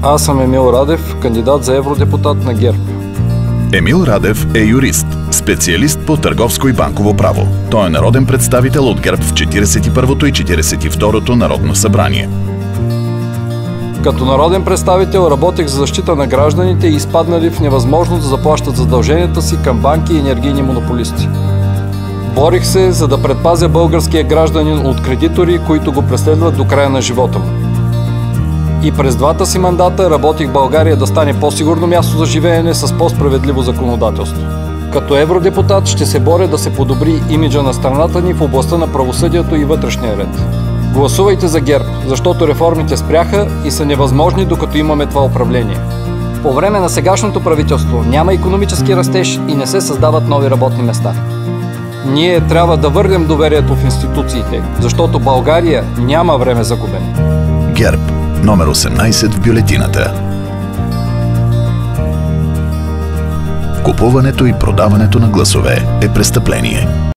Аз съм Емил Радев, кандидат за евродепутат на ГЕРБ. Емил Радев е юрист, специалист по търговско и банково право. Той е народен представител от ГЕРБ в 41-то и 42-то Народно събрание. Като народен представител работех за защита на гражданите и изпаднали в невъзможност да заплащат задълженията си към банки и енергийни монополисти. Борих се, за да предпазя българския гражданин от кредитори, които го преследват до края на живота му. И през двата си мандата работих България да стане по-сигурно място за живеене с по-справедливо законодателство. Като евродепутат ще се боря да се подобри имиджа на страната ни в областта на правосъдието и вътрешния ред. Гласувайте за ГЕРБ, защото реформите спряха и са невъзможни, докато имаме това управление. По време на сегашното правителство няма икономически растеж и не се създават нови работни места. Ние трябва да върнем доверието в институциите, защото България няма време за губене. ГЕРБ, номер 18 в бюлетината. Купуването и продаването на гласове е престъпление.